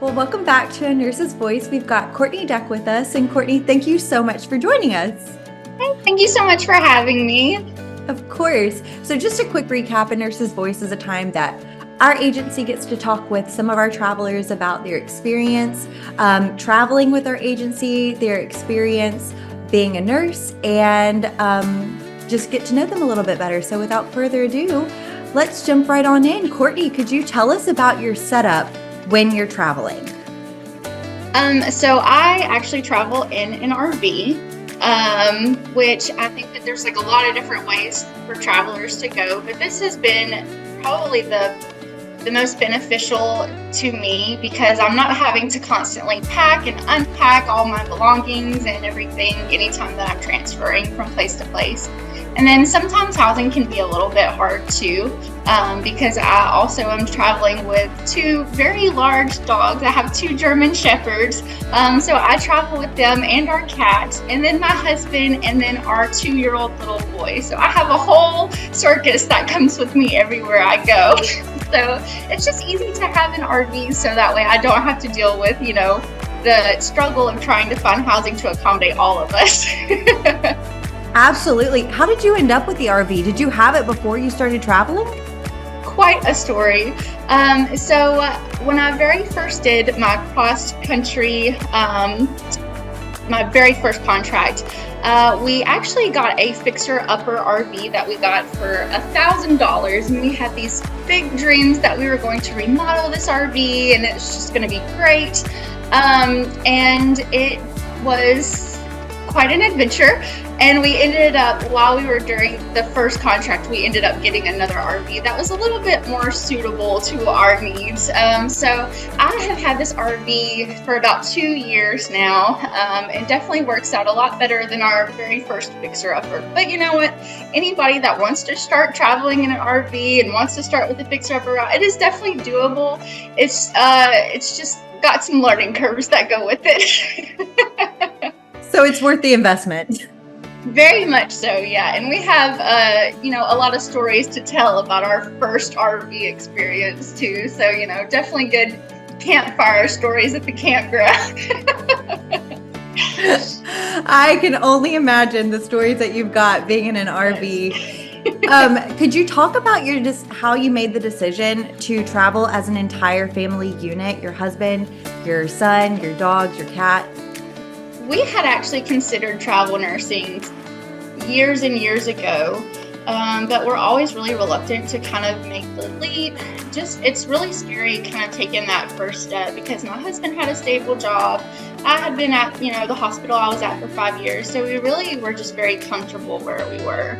Well, welcome back to A Nurse's Voice. We've got Courtney Deck with us. And Courtney, thank you so much for joining us. Hey, thank you so much for having me. Of course. So just a quick recap, A Nurse's Voice is a time that our agency gets to talk with some of our travelers about their experience traveling with our agency, their experience being a nurse, and just get to know them a little bit better. So without further ado, let's jump right on in. Courtney, could you tell us about your setup when you're traveling? So I actually travel in an RV, which I think that there's like a lot of different ways for travelers to go, but this has been probably the most beneficial to me because I'm not having to constantly pack and unpack all my belongings and everything anytime that I'm transferring from place to place. And then sometimes housing can be a little bit hard too, because I also am traveling with two very large dogs. I have two German Shepherds, so I travel with them and our cat, and then my husband, and then our 2-year-old little boy. So I have a whole circus that comes with me everywhere I go. So it's just easy to have an RV, so that way I don't have to deal with, the struggle of trying to find housing to accommodate all of us. Absolutely. How did you end up with the RV? Did you have it before you started traveling? Quite a story. So when I very first did my cross-country, my very first contract, we actually got a fixer-upper RV that we got for $1,000, and we had these big dreams that we were going to remodel this RV, and it's just going to be great. And it was quite an adventure. And we ended up, while we were during the first contract, we ended up getting another RV that was a little bit more suitable to our needs. So I have had this RV for about 2 years now. It definitely works out a lot better than our very first fixer-upper. But you know what? Anybody that wants to start traveling in an RV and wants to start with a fixer-upper, it is definitely doable. It's just got some learning curves that go with it. So it's worth the investment. Very much so, yeah. And we have, a lot of stories to tell about our first RV experience too. So, definitely good campfire stories at the campground. I can only imagine the stories that you've got being in an RV. Could you talk about how you made the decision to travel as an entire family unit? Your husband, your son, your dogs, your cat? We had actually considered travel nursing years and years ago, but we're always really reluctant to kind of make the leap. It's really scary kind of taking that first step because my husband had a stable job. I had been at, the hospital I was at for 5 years, so we really were just very comfortable where we were.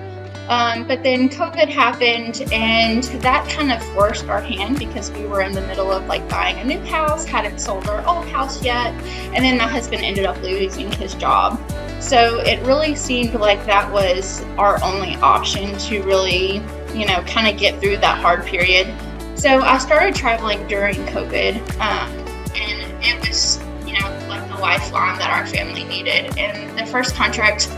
But then COVID happened, and that kind of forced our hand because we were in the middle of buying a new house, hadn't sold our old house yet, and then my husband ended up losing his job. So it really seemed like that was our only option to really, kind of get through that hard period. So I started traveling during COVID, and it was, like the lifeline that our family needed. And the first contract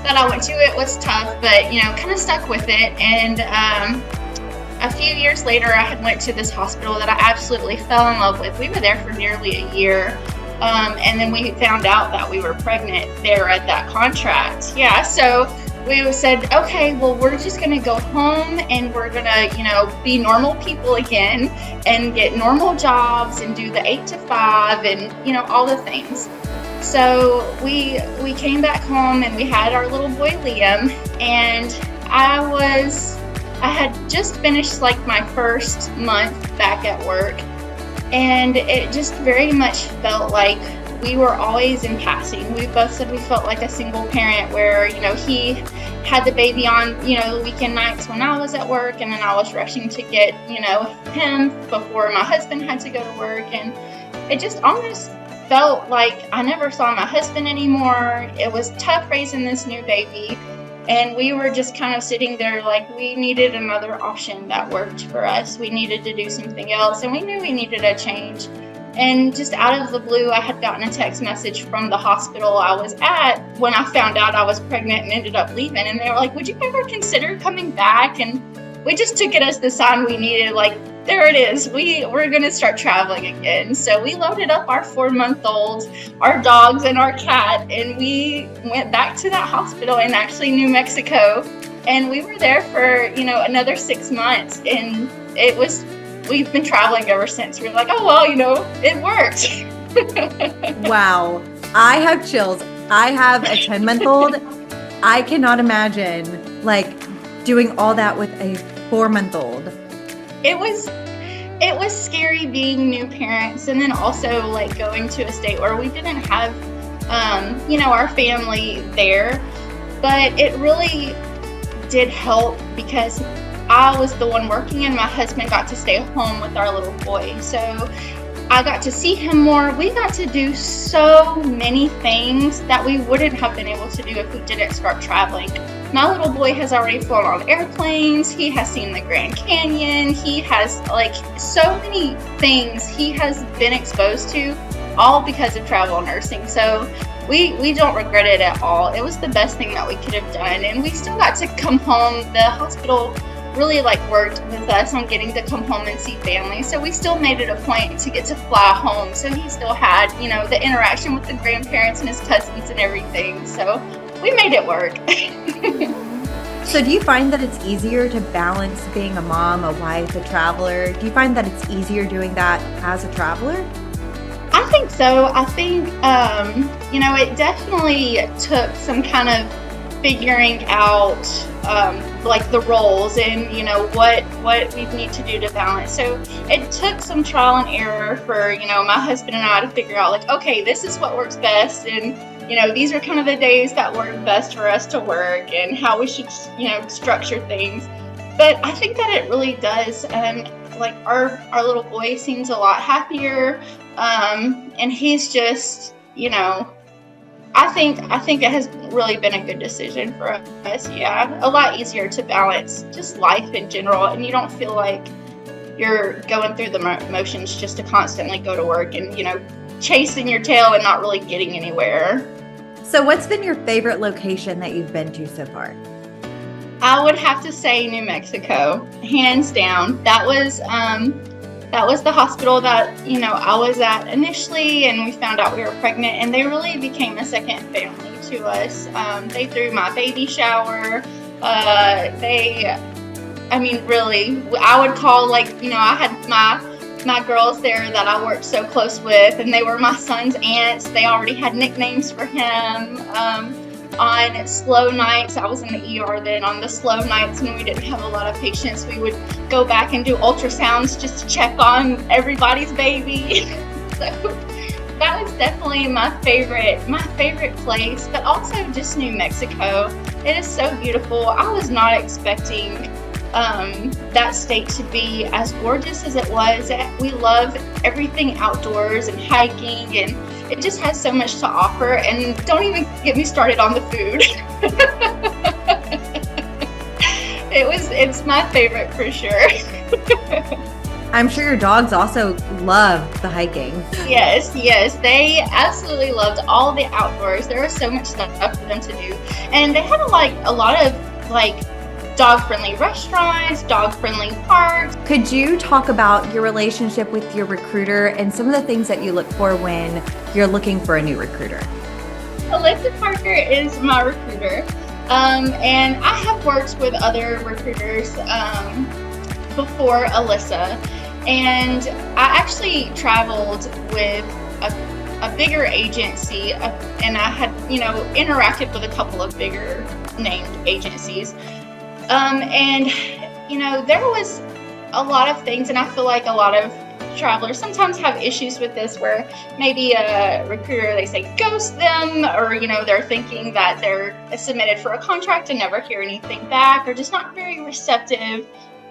that I went to, it was tough, but kind of stuck with it. And a few years later, I had went to this hospital that I absolutely fell in love with. We were there for nearly a year, and then we found out that we were pregnant there at that contract. Yeah, so we said, okay, well, we're just gonna go home and we're gonna, be normal people again and get normal jobs and do the 8 to 5 and all the things. So we came back home and we had our little boy Liam, and I had just finished my first month back at work, and it just very much felt like we were always in passing. We both said we felt like a single parent where, he had the baby on, the weekend nights when I was at work, and then I was rushing to get, him before my husband had to go to work, and it just almost felt like I never saw my husband anymore. It was tough raising this new baby, and we were just kind of sitting there we needed another option that worked for us. We needed to do something else, and we knew we needed a change. And just out of the blue, I had gotten a text message from the hospital I was at when I found out I was pregnant and ended up leaving, and they were like, would you ever consider coming back? And we just took it as the sign we needed, there it is. We're going to start traveling again. So we loaded up our 4-month-old, our dogs, and our cat, and we went back to that hospital in actually New Mexico. And we were there for, another 6 months. And we've been traveling ever since. We're like, oh, well, it worked. Wow. I have chills. I have a 10-month-old. I cannot imagine doing all that with a 4-month-old. It was scary being new parents, and then also going to a state where we didn't have our family there, but it really did help because I was the one working and my husband got to stay home with our little boy. So I got to see him more. We got to do so many things that we wouldn't have been able to do if we didn't start traveling. My little boy has already flown on airplanes. He has seen the Grand Canyon. He has so many things he has been exposed to, all because of travel nursing. So we don't regret it at all. It was the best thing that we could have done. And we still got to come home. The hospital really worked with us on getting to come home and see family. So we still made it a point to get to fly home. So he still had, the interaction with the grandparents and his cousins and everything. So we made it work. So do you find that it's easier to balance being a mom, a wife, a traveler? Do you find that it's easier doing that as a traveler? I think so. I think, it definitely took some kind of figuring out the roles and what we need to do to balance. So it took some trial and error for my husband and I to figure out okay, this is what works best, and these are kind of the days that work best for us to work and how we should structure things. But I think that it really does. Our little boy seems a lot happier, and he's just I think it has really been a good decision for us. Yeah, a lot easier to balance just life in general, and you don't feel like you're going through the motions just to constantly go to work and chasing your tail and not really getting anywhere. So what's been your favorite location that you've been to so far? I would have to say New Mexico, hands down. That was the hospital that, I was at initially, and we found out we were pregnant, and they really became a second family to us. They threw my baby shower. Really, I would call, I had my girls there that I worked so close with, and they were my son's aunts. They already had nicknames for him. On slow nights, I was in the ER then, on the slow nights when we didn't have a lot of patients, we would go back and do ultrasounds just to check on everybody's baby. So that was definitely my favorite place, but also just New Mexico. It is so beautiful. I was not expecting that state to be as gorgeous as it was. We love everything outdoors and hiking, and it just has so much to offer. And don't even get me started on the food. It's my favorite for sure. I'm sure your dogs also love the hiking. Yes, they absolutely loved all the outdoors. There was so much stuff for them to do, and they had a lot of dog-friendly restaurants, dog-friendly parks. Could you talk about your relationship with your recruiter and some of the things that you look for when you're looking for a new recruiter? Alyssa Parker is my recruiter, and I have worked with other recruiters before Alyssa, and I actually traveled with a bigger agency, and I had interacted with a couple of bigger named agencies. There was a lot of things, and I feel like a lot of travelers sometimes have issues with this, where maybe a recruiter, they say ghost them, or they're thinking that they're submitted for a contract and never hear anything back, or just not very receptive,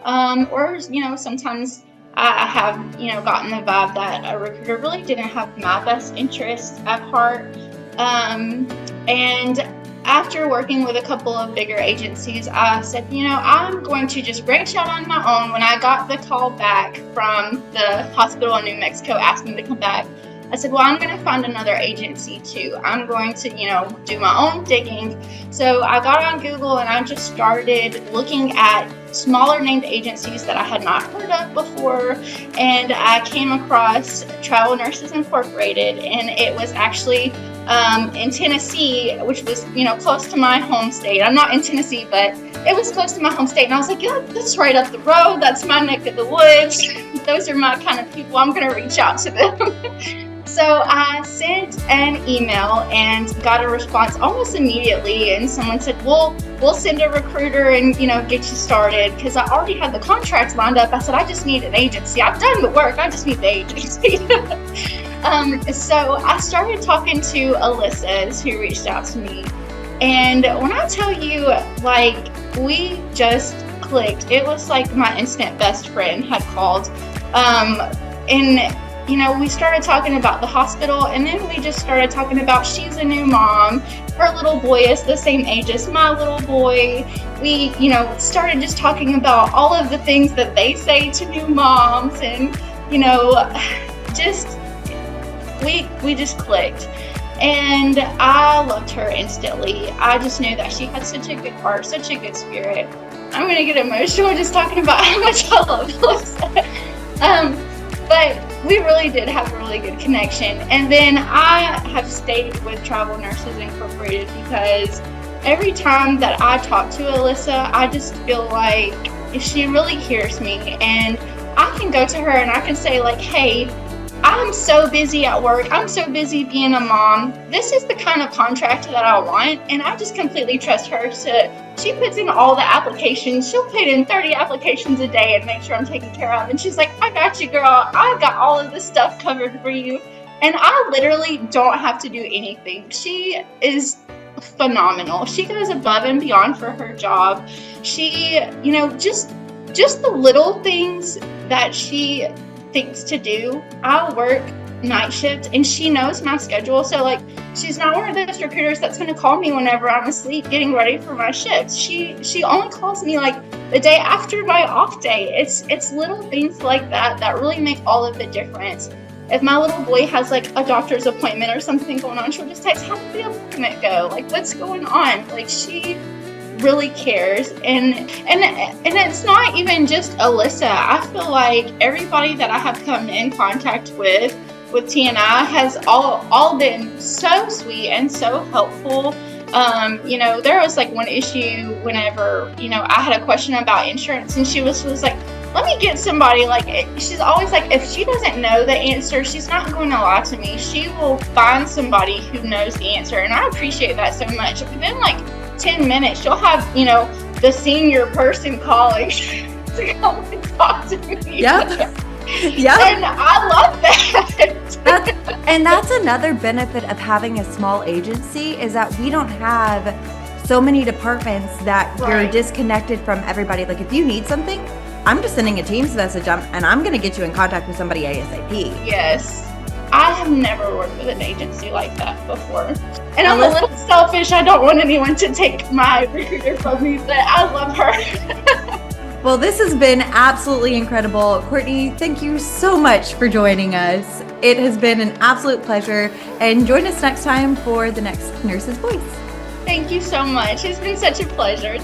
or sometimes I have gotten the vibe that a recruiter really didn't have my best interest at heart, and after working with a couple of bigger agencies, I said, I'm going to just branch out on my own. When I got the call back from the hospital in New Mexico asking to come back, I said, well, I'm going to find another agency too. I'm going to, do my own digging. So I got on Google and I just started looking at smaller named agencies that I had not heard of before, and I came across Travel Nurses Incorporated, and it was actually in Tennessee, which was, close to my home state. I'm not in Tennessee, but it was close to my home state, and I was like, yeah, that's right up the road. That's my neck of the woods. Those are my kind of people. I'm going to reach out to them. So I sent an email and got a response almost immediately, and someone said, we'll send a recruiter and, get you started, because I already had the contracts lined up. I said, I just need an agency. I've done the work. I just need the agency. So I started talking to Alyssa, who reached out to me. And when I tell you, we just clicked. It was like my instant best friend had called. We started talking about the hospital, and then we just started talking about she's a new mom. Her little boy is the same age as my little boy. We, started just talking about all of the things that they say to new moms, and, we just clicked. And I loved her instantly. I just knew that she had such a good heart, such a good spirit. I'm going to get emotional just talking about how much I love Alyssa. But we really did have a really good connection. And then I have stayed with Travel Nurses Incorporated because every time that I talk to Alyssa, I just feel like she really hears me. And I can go to her and I can say, hey, I'm so busy at work. I'm so busy being a mom. This is the kind of contract that I want. And I just completely trust her. She puts in all the applications. She'll put in 30 applications a day and make sure I'm taken care of. And she's like, I got you, girl. I got all of this stuff covered for you. And I literally don't have to do anything. She is phenomenal. She goes above and beyond for her job. She, just the little things that she things to do. I work night shift and she knows my schedule. So she's not one of those recruiters that's going to call me whenever I'm asleep getting ready for my shifts. She only calls me the day after my off day. It's little things like that really make all of the difference. If my little boy has a doctor's appointment or something going on, she'll just text, how did the appointment go? What's going on? She really cares, and it's not even just Alyssa. I feel like everybody that I have come in contact with TNI has all been so sweet and so helpful. There was one issue whenever I had a question about insurance, and she was like, let me get somebody. She's always if she doesn't know the answer, she's not going to lie to me. She will find somebody who knows the answer, and I appreciate that so much. Within 10 minutes, you'll have, the senior person calling to come and talk to me. Yep. And I love that. That's another benefit of having a small agency, is that we don't have so many departments that you're disconnected from everybody. If you need something, I'm just sending a Teams message and I'm going to get you in contact with somebody ASAP. Yes. I have never worked with an agency like that before. And I'm a little selfish. I don't want anyone to take my recruiter from me, but I love her. Well, this has been absolutely incredible. Courtney, thank you so much for joining us. It has been an absolute pleasure. And join us next time for the next Nurse's Voice. Thank you so much. It's been such a pleasure.